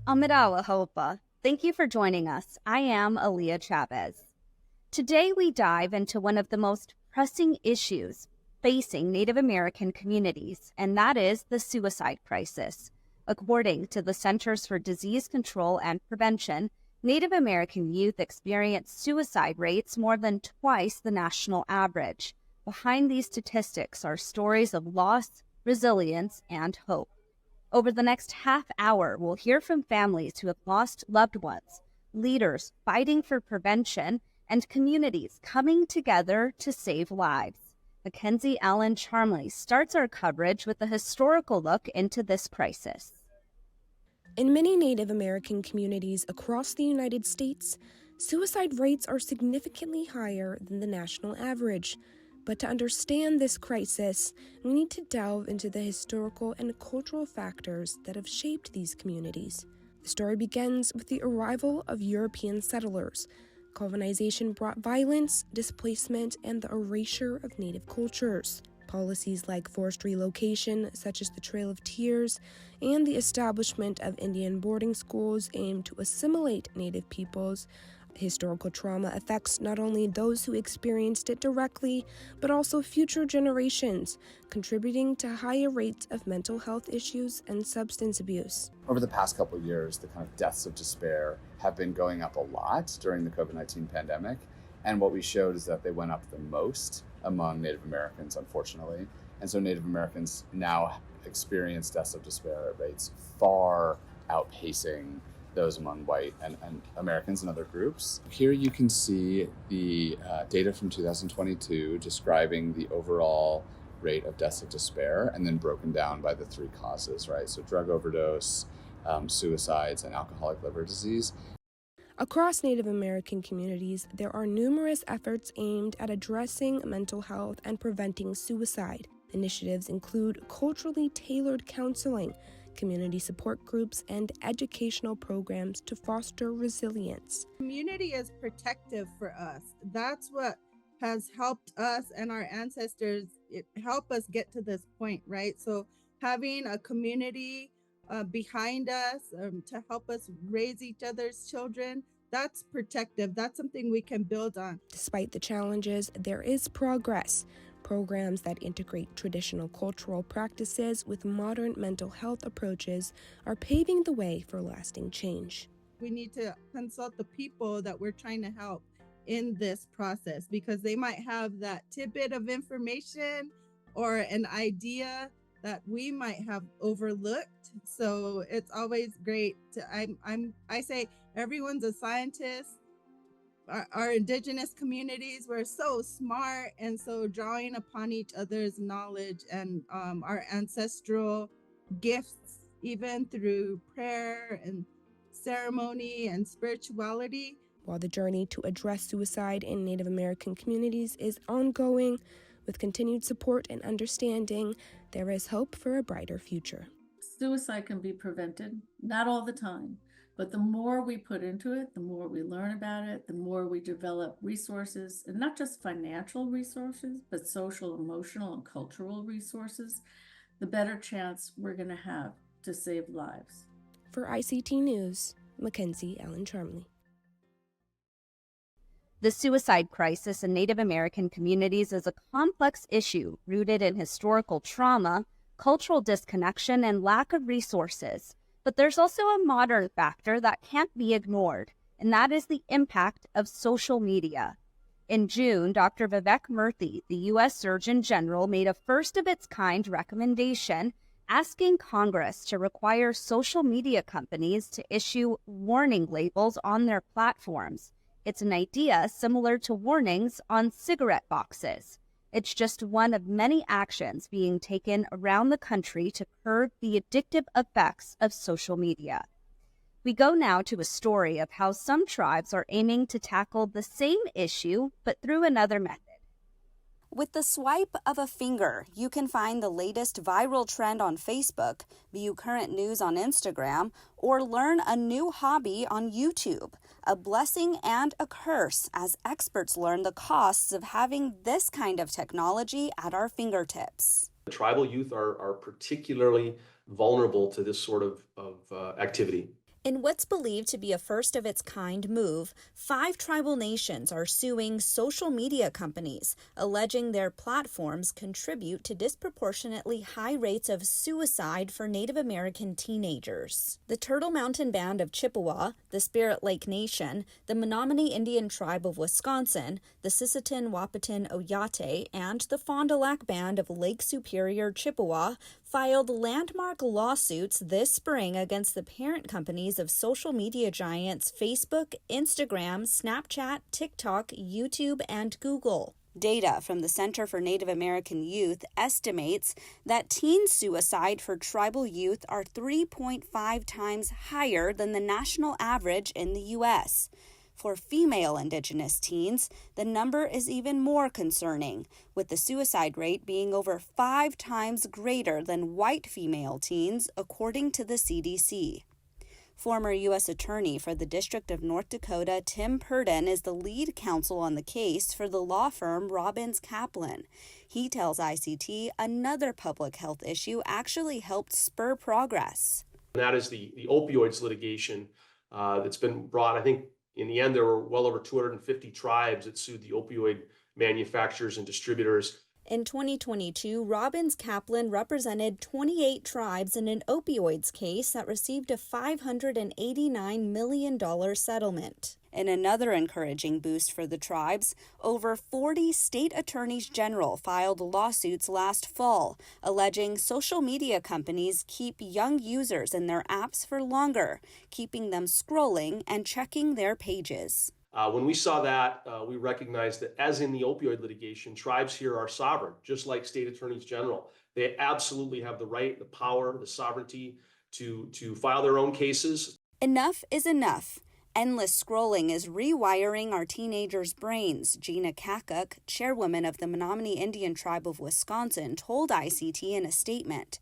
Amidala Hopa, thank you for joining us. I am Aaliyah Chavez. Today we dive into one of the most pressing issues facing Native American communities, and that is the suicide crisis. According to the Centers for Disease Control and Prevention, Native American youth experience suicide rates more than twice the national average. Behind these statistics are stories of loss, resilience, and hope. Over the next half hour, we'll hear from families who have lost loved ones, leaders fighting for prevention, and communities coming together to save lives. Mackenzie Allen Charmley starts our coverage with a historical look into this crisis. In many Native American communities across the United States, suicide rates are significantly higher than the national average. But to understand this crisis, we need to delve into the historical and cultural factors that have shaped these communities. The story begins with the arrival of European settlers. Colonization brought violence, displacement, and the erasure of native cultures. Policies like forced relocation, such as the Trail of Tears, and the establishment of Indian boarding schools aimed to assimilate native peoples. Historical trauma affects not only those who experienced it directly, but also future generations, contributing to higher rates of mental health issues and substance abuse. Over the past couple of years, the kind of deaths of despair have been going up a lot during the COVID-19 pandemic. And what we showed is that they went up the most among Native Americans, unfortunately. And so Native Americans now experience deaths of despair at rates far outpacing those among white and Americans and other groups. Here you can see the data from 2022 describing the overall rate of deaths of despair and then broken down by the three causes, right? So drug overdose, suicides, and alcoholic liver disease. Across Native American communities, there are numerous efforts aimed at addressing mental health and preventing suicide. Initiatives include culturally tailored counseling, community support groups, and educational programs to foster resilience. Community is protective for us. That's what has helped us and our ancestors help us get to this point, right? So having a community behind us to help us raise each other's children, that's protective. That's something we can build on. Despite the challenges, there is progress. Programs that integrate traditional cultural practices with modern mental health approaches are paving the way for lasting change. We need to consult the people that we're trying to help in this process because they might have that tidbit of information or an idea that we might have overlooked. So it's always great to I say everyone's a scientist. Our Indigenous communities were so smart, and so drawing upon each other's knowledge and our ancestral gifts, even through prayer and ceremony and spirituality. While the journey to address suicide in Native American communities is ongoing, with continued support and understanding, there is hope for a brighter future. Suicide can be prevented, not all the time. But the more we put into it, the more we learn about it, the more we develop resources, and not just financial resources, but social, emotional, and cultural resources, the better chance we're going to have to save lives. For ICT News, Mackenzie Allen Charmley. The suicide crisis in Native American communities is a complex issue rooted in historical trauma, cultural disconnection, and lack of resources. But there's also a modern factor that can't be ignored, and that is the impact of social media. In June, Dr. Vivek Murthy, the U.S. Surgeon General, made a first-of-its-kind recommendation asking Congress to require social media companies to issue warning labels on their platforms. It's an idea similar to warnings on cigarette boxes. It's just one of many actions being taken around the country to curb the addictive effects of social media. We go now to a story of how some tribes are aiming to tackle the same issue, but through another method. With the swipe of a finger, you can find the latest viral trend on Facebook, view current news on Instagram, or learn a new hobby on YouTube. A blessing and a curse as experts learn the costs of having this kind of technology at our fingertips. Tribal youth are particularly vulnerable to this sort of activity. In what's believed to be a first-of-its-kind move, 5 tribal nations are suing social media companies, alleging their platforms contribute to disproportionately high rates of suicide for Native American teenagers. The Turtle Mountain Band of Chippewa, the Spirit Lake Nation, the Menominee Indian Tribe of Wisconsin, the Sisseton Wahpeton Oyate, and the Fond du Lac Band of Lake Superior, Chippewa filed landmark lawsuits this spring against the parent companies of social media giants Facebook, Instagram, Snapchat, TikTok, YouTube, and Google. Data from the Center for Native American Youth estimates that teen suicide for tribal youth are 3.5 times higher than the national average in the U.S. For female Indigenous teens, the number is even more concerning, with the suicide rate being over 5 times greater than white female teens, according to the CDC. Former U.S. Attorney for the District of North Dakota, Tim Purdon, is the lead counsel on the case for the law firm Robbins Kaplan. He tells ICT another public health issue actually helped spur progress. And that is the opioids litigation that's been brought. I think in the end, there were well over 250 tribes that sued the opioid manufacturers and distributors. In 2022, Robbins Kaplan represented 28 tribes in an opioids case that received a $589 million settlement. In another encouraging boost for the tribes, over 40 state attorneys general filed lawsuits last fall, alleging social media companies keep young users in their apps for longer, keeping them scrolling and checking their pages. When we saw that, we recognized that, as in the opioid litigation, tribes here are sovereign, just like state attorneys general. They absolutely have the right, the power, the sovereignty to file their own cases. Enough is enough. Endless scrolling is rewiring our teenagers' brains, Gina Kakuk, chairwoman of the Menominee Indian Tribe of Wisconsin, told ICT in a statement.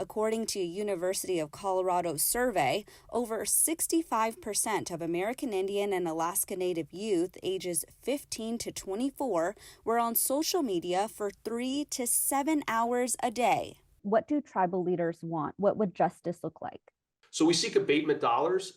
According to a University of Colorado survey, over 65% of American Indian and Alaska Native youth ages 15 to 24 were on social media for 3 to 7 hours a day. What do tribal leaders want? What would justice look like? So we seek abatement dollars.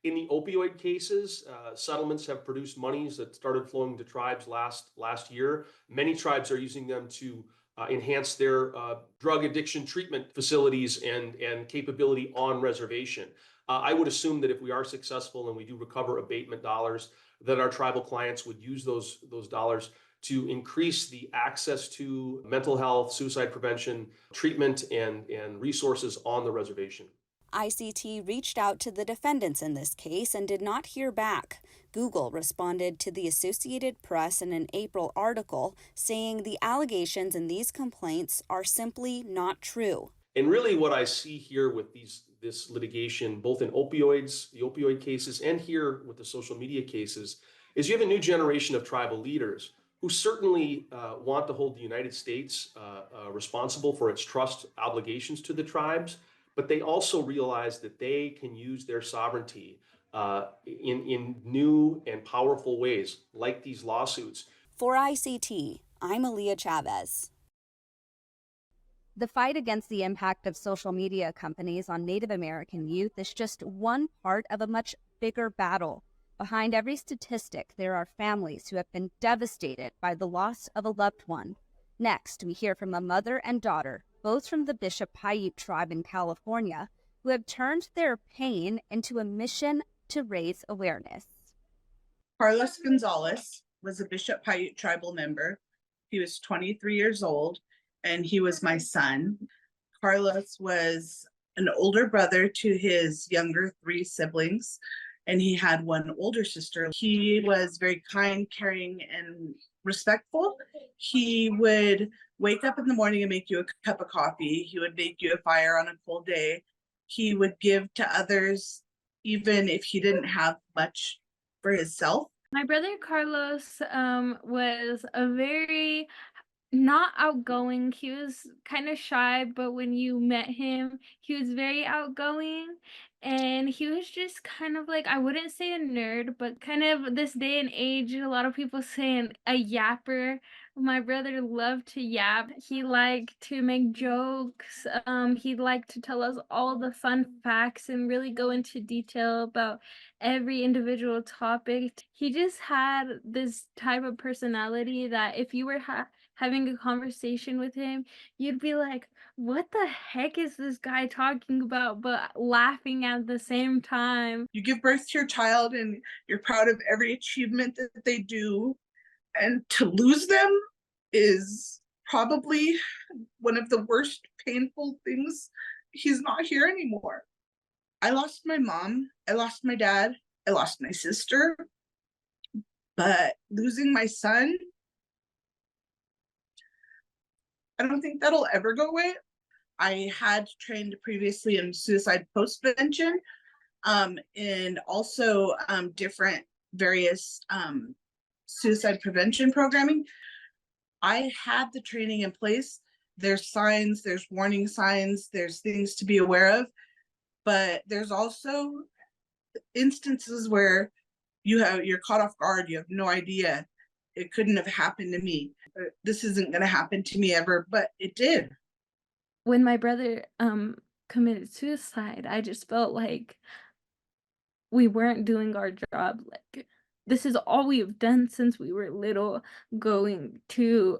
In the opioid cases, settlements have produced monies that started flowing to tribes last year. Many tribes are using them to enhance their drug addiction treatment facilities and capability on reservation. I would assume that if we are successful and we do recover abatement dollars, that our tribal clients would use those dollars to increase the access to mental health, suicide prevention, treatment, and resources on the reservation. ICT reached out to the defendants in this case and did not hear back. Google responded to the Associated Press in an April article saying the allegations in these complaints are simply not true. And really what I see here with this litigation, both in opioids, the opioid cases, and here with the social media cases, is you have a new generation of tribal leaders who certainly want to hold the United States responsible for its trust obligations to the tribes, but they also realize that they can use their sovereignty in new and powerful ways, like these lawsuits. For ICT, I'm Aaliyah Chavez. The fight against the impact of social media companies on Native American youth is just one part of a much bigger battle. Behind every statistic, there are families who have been devastated by the loss of a loved one. Next, we hear from a mother and daughter, both from the Bishop Paiute tribe in California, who have turned their pain into a mission to raise awareness. Carlos Gonzalez was a Bishop Paiute tribal member. He was 23 years old, and he was my son. Carlos was an older brother to his younger 3 siblings, and he had one older sister. He was very kind, caring, and respectful. He would wake up in the morning and make you a cup of coffee. He would make you a fire on a cold day. He would give to others, even if he didn't have much for himself. My brother Carlos was a very not outgoing. He was kind of shy, but when you met him, he was very outgoing. And he was just kind of like, I wouldn't say a nerd, but kind of this day and age, a lot of people saying a yapper. My brother loved to yap. He liked to make jokes. He liked to tell us all the fun facts and really go into detail about every individual topic. He just had this type of personality that if you were having a conversation with him, you'd be like, what the heck is this guy talking about? But laughing at the same time. You give birth to your child and you're proud of every achievement that they do. And to lose them is probably one of the worst painful things. He's not here anymore. I lost my mom, I lost my dad, I lost my sister, but losing my son, I don't think that'll ever go away. I had trained previously in suicide post-prevention, and also different various suicide prevention programming. I had the training in place. There's signs, there's warning signs, there's things to be aware of, but there's also instances where you're caught off guard, you have no idea. It couldn't have happened to me. This isn't going to happen to me ever, but it did. When my brother committed suicide, I just felt like we weren't doing our job. Like, this is all we've done since we were little, going to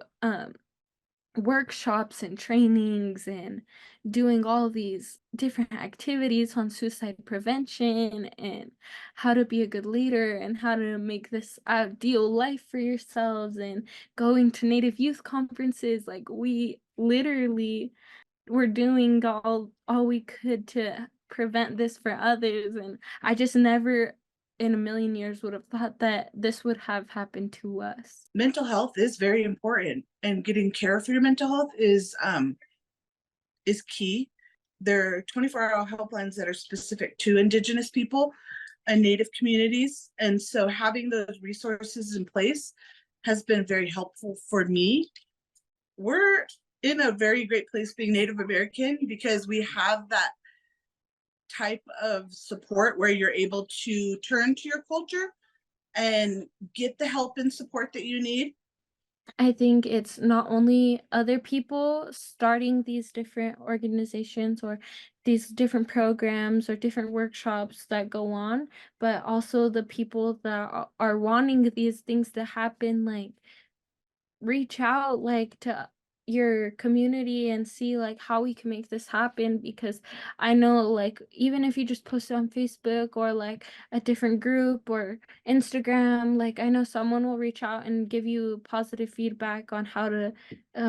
workshops and trainings and doing all these different activities on suicide prevention and how to be a good leader and how to make this ideal life for yourselves and going to Native youth conferences. Like, we literally were doing all we could to prevent this for others, and I just never in a million years would have thought that this would have happened to us. Mental health is very important, and getting care for your mental health is key. There are 24-hour helplines that are specific to Indigenous people and Native communities, and so having those resources in place has been very helpful for me. We're in a very great place being Native American because we have that type of support where you're able to turn to your culture and get the help and support that you need. I think it's not only other people starting these different organizations or these different programs or different workshops that go on, but also the people that are wanting these things to happen. Like, reach out like to your community and see like how we can make this happen, because I know like even if you just post it on Facebook or like a different group or Instagram, like I know someone will reach out and give you positive feedback on how to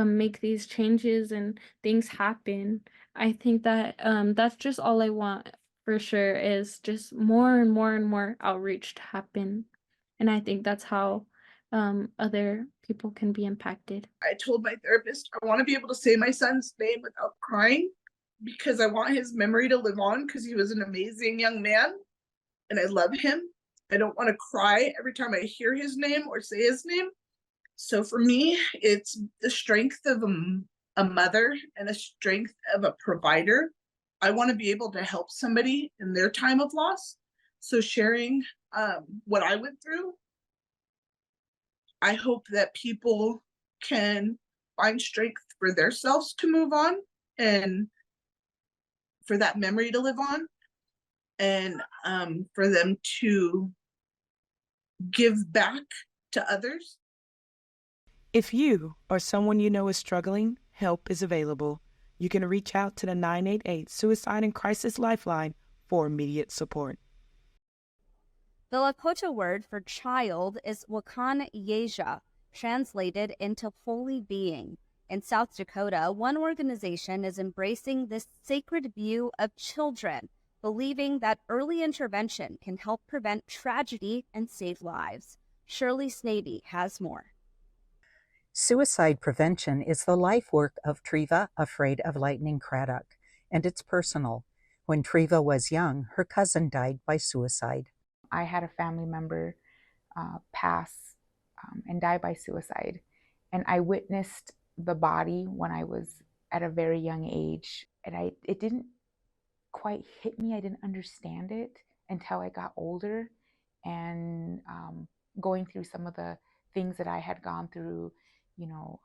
make these changes and things happen. I think that that's just all I want for sure, is just more and more and more outreach to happen. And I think that's how other people can be impacted. I told my therapist I want to be able to say my son's name without crying because I want his memory to live on, because he was an amazing young man and I love him. I don't want to cry every time I hear his name or say his name. So for me, it's the strength of a mother and a strength of a provider. I want to be able to help somebody in their time of loss. So sharing what I went through, I hope that people can find strength for themselves to move on and for that memory to live on, and for them to give back to others. If you or someone you know is struggling, help is available. You can reach out to the 988 Suicide and Crisis Lifeline for immediate support. The Lakota word for child is Wakan Yeja, translated into holy being. In South Dakota, one organization is embracing this sacred view of children, believing that early intervention can help prevent tragedy and save lives. Shirley Snavy has more. Suicide prevention is the life work of Treva Afraid of Lightning Craddock, and it's personal. When Treva was young, her cousin died by suicide. I had a family member pass and die by suicide, and I witnessed the body when I was at a very young age, and it didn't quite hit me. I didn't understand it until I got older, and going through some of the things that I had gone through, you know,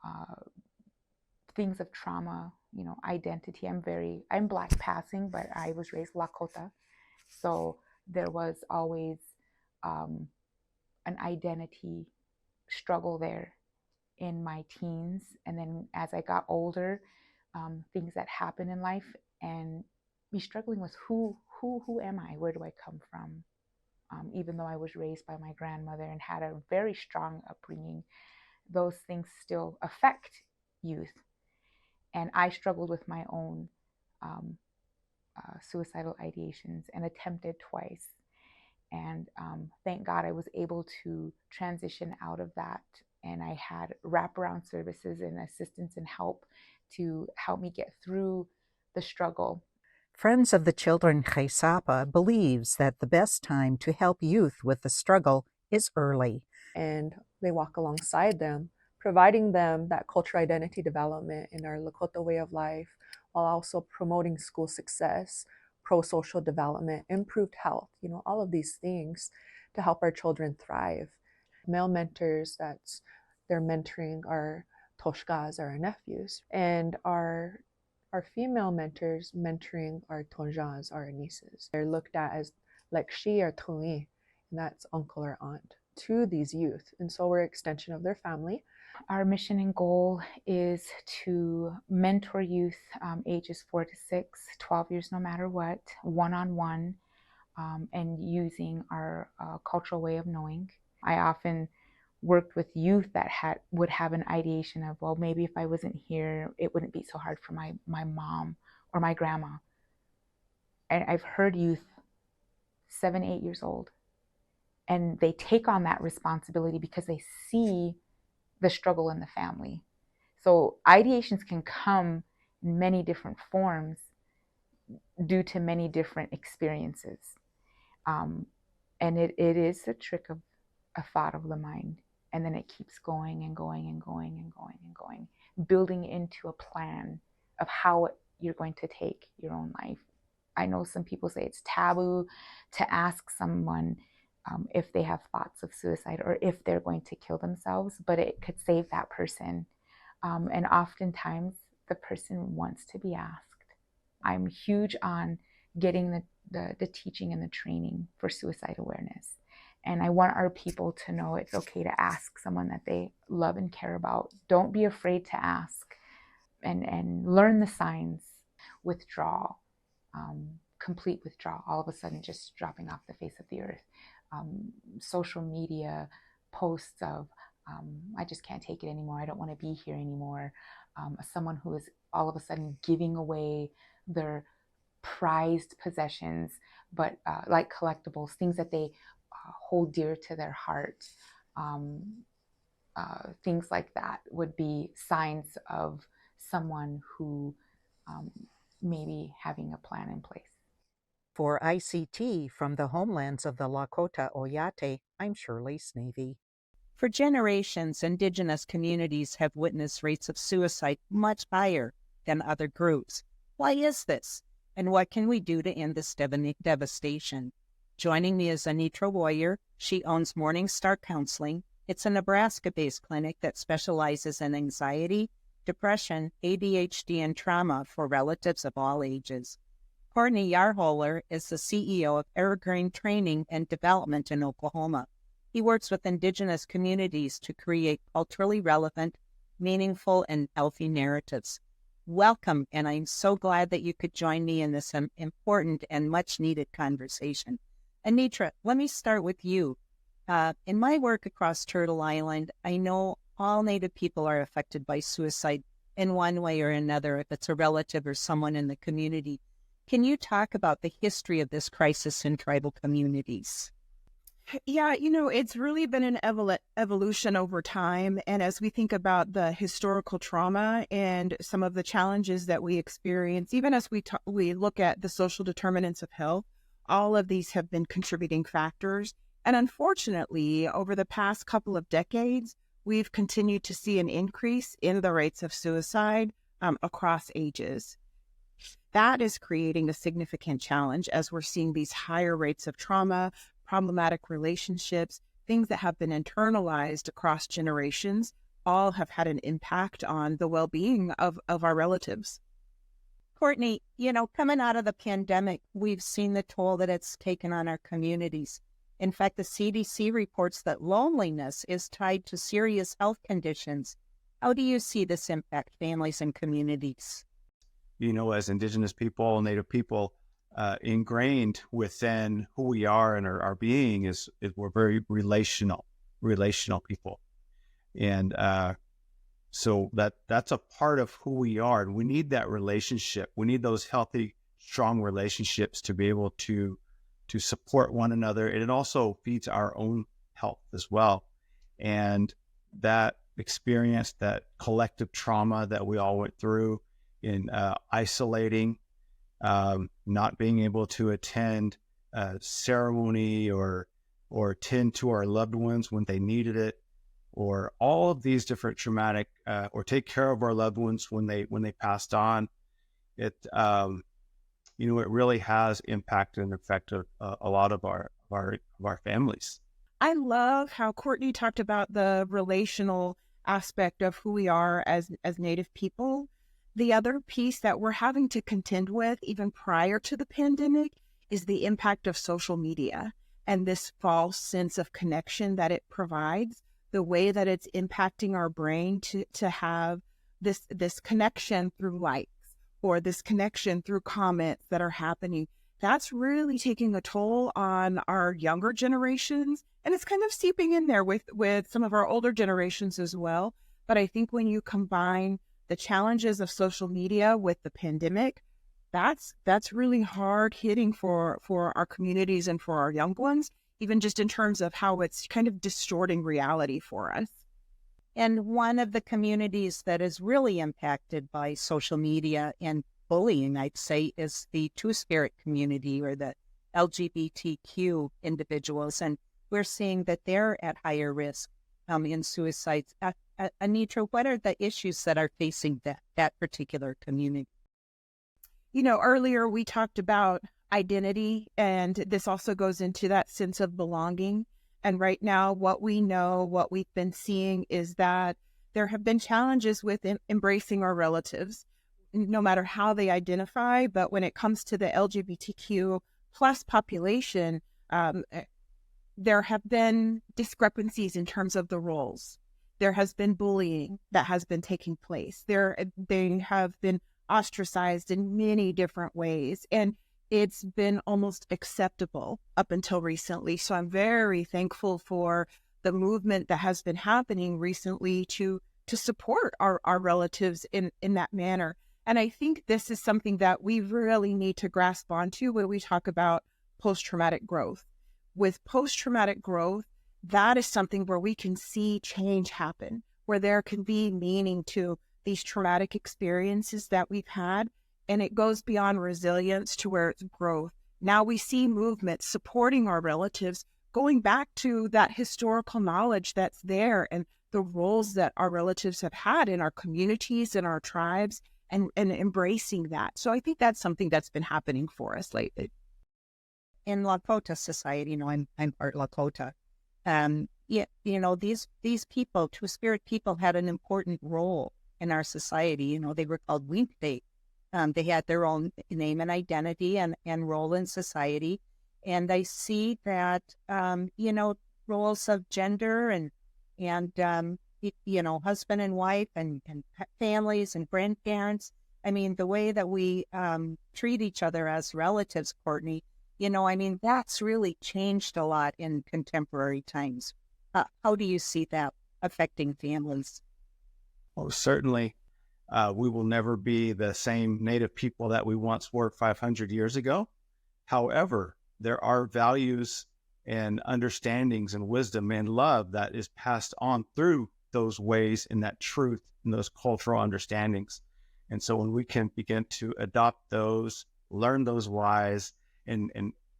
things of trauma, you know, identity. I'm Black passing, but I was raised Lakota. So there was always an identity struggle there in my teens. And then as I got older, things that happen in life, and me struggling with who am I? Where do I come from? Even though I was raised by my grandmother and had a very strong upbringing, those things still affect youth. And I struggled with my own suicidal ideations and attempted twice. And thank God I was able to transition out of that. And I had wraparound services and assistance and help to help me get through the struggle. Friends of the Children Chaisapa believes that the best time to help youth with the struggle is early. And they walk alongside them, providing them that cultural identity development in our Lakota way of life, while also promoting school success, pro-social development, improved health, you know, all of these things to help our children thrive. Male mentors that they're mentoring are toshkas, our nephews, and our female mentors mentoring our tonjas, our nieces. They're looked at as like she or tui, and that's uncle or aunt to these youth. And so we're an extension of their family. Our mission and goal is to mentor youth ages 4 to 6, 12 years no matter what, one-on-one, and using our cultural way of knowing. I often worked with youth that would have an ideation of, well, maybe if I wasn't here, it wouldn't be so hard for my mom or my grandma. And I've heard youth 7, 8 years old, and they take on that responsibility because they see the struggle in the family. So ideations can come in many different forms due to many different experiences. And it is a trick of a thought of the mind. And then it keeps going and going and going and going and going, building into a plan of how you're going to take your own life. I know some people say it's taboo to ask someone if they have thoughts of suicide or if they're going to kill themselves, but it could save that person. And oftentimes the person wants to be asked. I'm huge on getting the teaching and the training for suicide awareness. And I want our people to know it's okay to ask someone that they love and care about. Don't be afraid to ask, and learn the signs. Withdrawal, complete withdrawal, all of a sudden just dropping off the face of the earth. Social media posts of, I just can't take it anymore. I don't want to be here anymore. Someone who is all of a sudden giving away their prized possessions, but like collectibles, things that they hold dear to their heart. Things like that would be signs of someone who may be having a plan in place. For ICT from the homelands of the Lakota Oyate, I'm Shirley Snavy. For generations, Indigenous communities have witnessed rates of suicide much higher than other groups. Why is this? And what can we do to end this devastation? Joining me is Anitra Warrior. She owns Morning Star Counseling. It's a Nebraska-based clinic that specializes in anxiety, depression, ADHD, and trauma for relatives of all ages. Courtney Yarholer is the CEO of Evergreen Training and Development in Oklahoma. He works with Indigenous communities to create culturally relevant, meaningful, and healthy narratives. Welcome, and I'm so glad that you could join me in this important and much-needed conversation. Anitra, let me start with you. In my work across Turtle Island, I know all Native people are affected by suicide in one way or another, if it's a relative or someone in the community. Can you talk about the history of this crisis in tribal communities? Yeah, it's really been an evolution over time. And as we think about the historical trauma and some of the challenges that we experience, even as we look at the social determinants of health, all of these have been contributing factors. And unfortunately, over the past couple of decades, we've continued to see an increase in the rates of suicide across ages. That is creating a significant challenge as we're seeing these higher rates of trauma, problematic relationships, things that have been internalized across generations, all have had an impact on the well-being of our relatives. Courtney, coming out of the pandemic, we've seen the toll that it's taken on our communities. In fact, the CDC reports that loneliness is tied to serious health conditions. How do you see this impact families and communities? As Indigenous people, Native people, ingrained within who we are and our being is we're very relational people. And so that's a part of who we are. And we need that relationship. We need those healthy, strong relationships to be able to support one another. And it also feeds our own health as well. And that experience, that collective trauma that we all went through in isolating, not being able to attend a ceremony or tend to our loved ones when they needed it, or all of these different traumatic, or take care of our loved ones when they passed on. It it really has impacted and affected a lot of our families. I love how Courtney talked about the relational aspect of who we are as Native people. The other piece that we're having to contend with, even prior to the pandemic, is the impact of social media and this false sense of connection that it provides, the way that it's impacting our brain to have this connection through likes or this connection through comments that are happening. That's really taking a toll on our younger generations, and it's kind of seeping in there with some of our older generations as well. But I think when you combine the challenges of social media with the pandemic, that's really hard hitting for our communities and for our young ones, even just in terms of how it's kind of distorting reality for us. And one of the communities that is really impacted by social media and bullying, I'd say, is the Two-Spirit community, or the LGBTQ individuals. And we're seeing that they're at higher risk in suicides. Anitra, what are the issues that are facing that particular community? Earlier we talked about identity, and this also goes into that sense of belonging. And right now, what we've been seeing is that there have been challenges with embracing our relatives, no matter how they identify. But when it comes to the LGBTQ plus population, there have been discrepancies in terms of the roles. There has been bullying that has been taking place. They have been ostracized in many different ways, and it's been almost acceptable up until recently. So I'm very thankful for the movement that has been happening recently to support our relatives in that manner. And I think this is something that we really need to grasp onto when we talk about post-traumatic growth. With post-traumatic growth, that is something where we can see change happen, where there can be meaning to these traumatic experiences that we've had. And it goes beyond resilience to where it's growth. Now we see movement supporting our relatives, going back to that historical knowledge that's there and the roles that our relatives have had in our communities and our tribes, and embracing that. So I think that's something that's been happening for us lately. In Lakota society, I'm part Lakota. These people, Two-Spirit people, had an important role in our society. They were called Winkte. They had their own name and identity and role in society. And I see that, roles of gender and husband and wife and families and grandparents. I mean, the way that we treat each other as relatives, Courtney, that's really changed a lot in contemporary times. How do you see that affecting families? Well, certainly. We will never be the same Native people that we once were 500 years ago. However, there are values and understandings and wisdom and love that is passed on through those ways and that truth and those cultural understandings. And so when we can begin to adopt those, learn those whys, and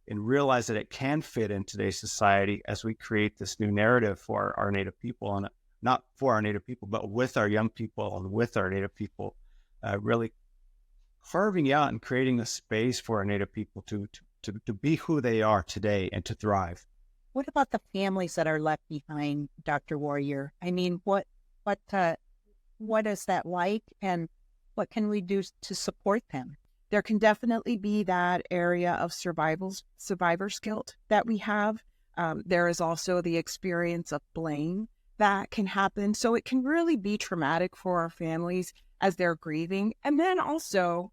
realize that it can fit in today's society as we create this new narrative for our Native people not for our Native people, but with our young people and with our Native people, really carving out and creating a space for our Native people to be who they are today and to thrive. What about the families that are left behind, Dr. Warrior? I mean, what is that like, and what can we do to support them? There can definitely be that area of survivor's guilt that we have. There is also the experience of blame that can happen. So it can really be traumatic for our families as they're grieving. And then also,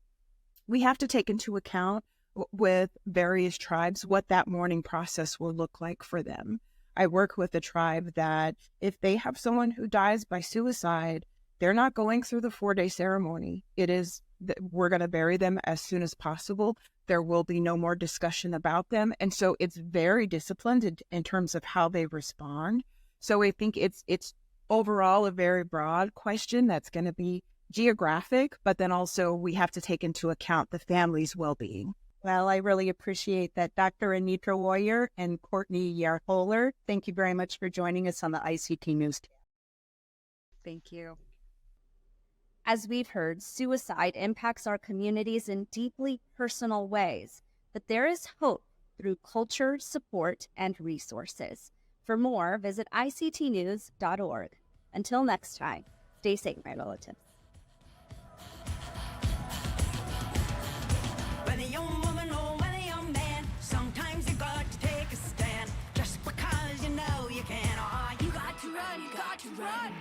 we have to take into account with various tribes what that mourning process will look like for them. I work with a tribe that if they have someone who dies by suicide, they're not going through the 4-day ceremony. It is, we're going to bury them as soon as possible. There will be no more discussion about them. And so it's very disciplined in terms of how they respond. So I think it's overall a very broad question that's going to be geographic, but then also we have to take into account the family's well-being. Well, I really appreciate that. Dr. Anitra Warrior and Courtney Yarholer, thank you very much for joining us on the ICT Newscast. Thank you. As we've heard, suicide impacts our communities in deeply personal ways, but there is hope through culture, support, and resources. For more, visit ictnews.org. Until next time, stay safe, my relatives. Whether you're a woman or whether you're a man, sometimes you got to take a stand. Just because you know you can, you got to run, you got to run.